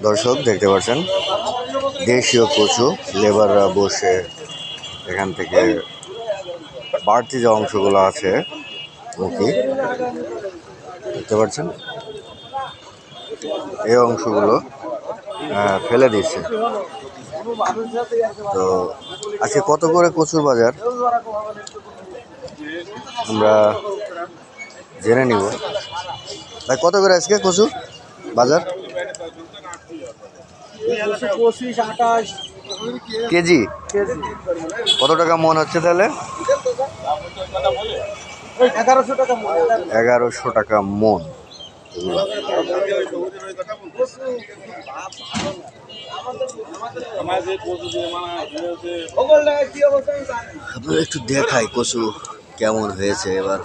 দর্শক দেখতে পাচ্ছেন দেশীয় কচু, লেবাররা বসে এখান থেকে বাড়তি যে অংশগুলো আছে মুখি দেখতে পাচ্ছেন, এই অংশগুলো ফেলে দিচ্ছে। তো আজকে কত করে কচুর বাজার আমরা জেনে নিব। ভাই কত করে আজকে কচু বাজার? কেজি কত টাকা মন হচ্ছে তাহলে? 1100 টাকা মন। আপনারা একটু দেখাই কচু কেমন হয়েছে এবার।